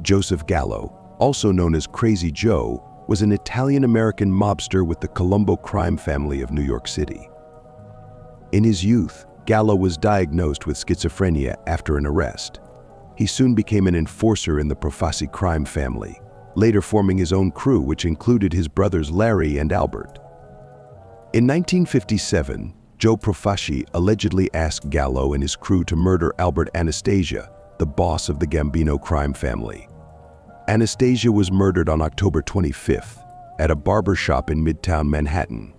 Joseph Gallo, also known as Crazy Joe, was an Italian-American mobster with the Colombo crime family of New York City. In his youth, Gallo was diagnosed with schizophrenia after an arrest. He soon became an enforcer in the Profaci crime family, later forming his own crew, which included his brothers Larry and Albert. In 1957, Joe Profaci allegedly asked Gallo and his crew to murder Albert Anastasia, the boss of the Gambino crime family. Anastasia was murdered on October 25th at a barber shop in Midtown Manhattan.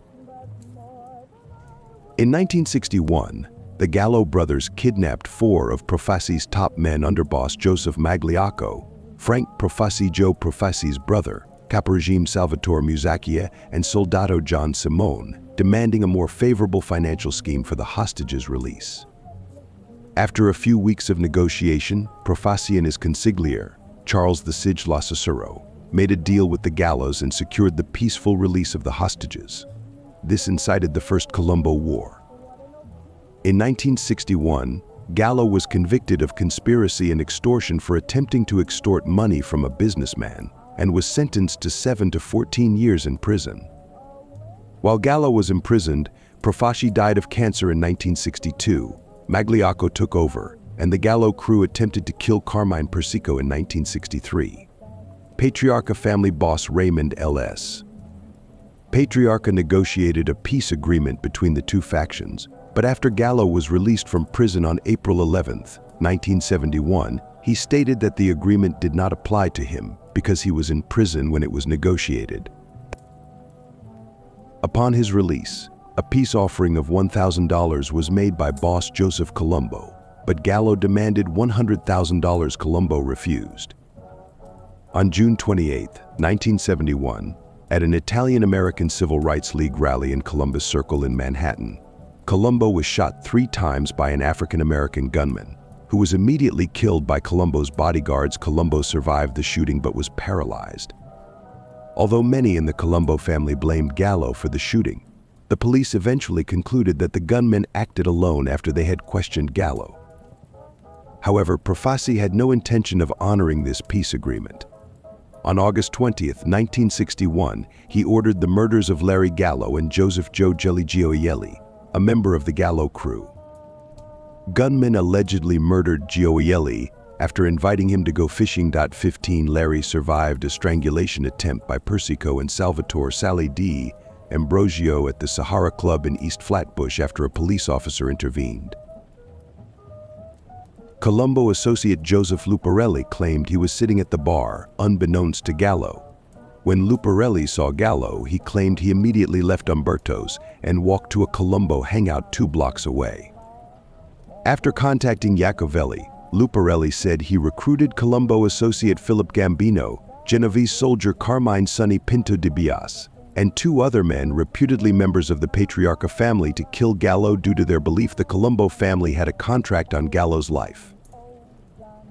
In 1961, the Gallo brothers kidnapped 4 of Profaci's top men under boss Joseph Magliacco, Frank Profaci, Joe Profaci's brother, Caporegime Salvatore Musacchia, and Soldato John Simone, demanding a more favorable financial scheme for the hostages' release. After a few weeks of negotiation, Profaci and his consigliere, Charles the Sige La Cicero, made a deal with the Gallos and secured the peaceful release of the hostages. This incited the First Colombo War. In 1961, Gallo was convicted of conspiracy and extortion for attempting to extort money from a businessman and was sentenced to 7 to 14 years in prison. While Gallo was imprisoned, Profaci died of cancer in 1962. Magliacco took over, and the Gallo crew attempted to kill Carmine Persico in 1963. Patriarca family boss Raymond L.S. Patriarca negotiated a peace agreement between the two factions, but after Gallo was released from prison on April 11, 1971, he stated that the agreement did not apply to him because he was in prison when it was negotiated. Upon his release, a peace offering of $1,000 was made by boss Joseph Colombo, but Gallo demanded $100,000. Colombo refused. On June 28, 1971, at an Italian-American Civil Rights League rally in Columbus Circle in Manhattan, Colombo was shot 3 times by an African-American gunman, who was immediately killed by Colombo's bodyguards. Colombo survived the shooting but was paralyzed. Although many in the Colombo family blamed Gallo for the shooting, the police eventually concluded that the gunman acted alone after they had questioned Gallo. However, Profaci had no intention of honoring this peace agreement. On August 20, 1961, he ordered the murders of Larry Gallo and Joseph Joe Jelly Gioielli, a member of the Gallo crew. Gunmen allegedly murdered Gioielli after inviting him to go fishing. 15 Larry survived a strangulation attempt by Persico and Salvatore Sally D. Ambrosio at the Sahara Club in East Flatbush after a police officer intervened. Colombo associate Joseph Luparelli claimed he was sitting at the bar, unbeknownst to Gallo. When Luparelli saw Gallo, he claimed he immediately left Umberto's and walked to a Colombo hangout 2 blocks away. After contacting Iacovelli, Luparelli said he recruited Colombo associate Philip Gambino, Genovese soldier Carmine Sonny Pinto de Bias, and 2 other men reputedly members of the Patriarca family to kill Gallo due to their belief the Colombo family had a contract on Gallo's life.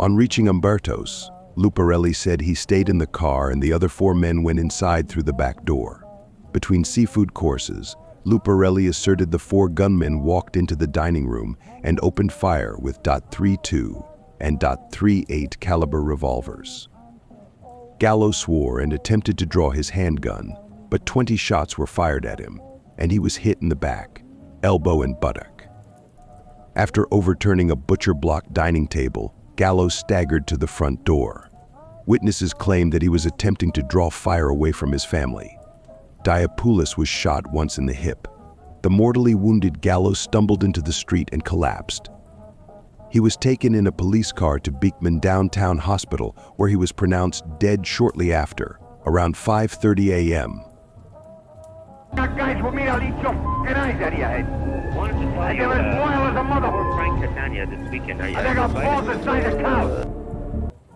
On reaching Umberto's, Luparelli said he stayed in the car and the other 4 men went inside through the back door. Between seafood courses, Luparelli asserted the 4 gunmen walked into the dining room and opened fire with .32 and .38 caliber revolvers. Gallo swore and attempted to draw his handgun, but 20 shots were fired at him, and he was hit in the back, elbow, and buttock. After overturning a butcher-block dining table, Gallo staggered to the front door. Witnesses claimed that he was attempting to draw fire away from his family. Diapoulos was shot once in the hip. The mortally wounded Gallo stumbled into the street and collapsed. He was taken in a police car to Beekman Downtown Hospital, where he was pronounced dead shortly after, around 5:30 a.m. Guys will meet Alicio and I said, Wanted to tell I you, give it as loyal as a mother. Frank Catania this weekend. Are you I think I'll fall the size of cows.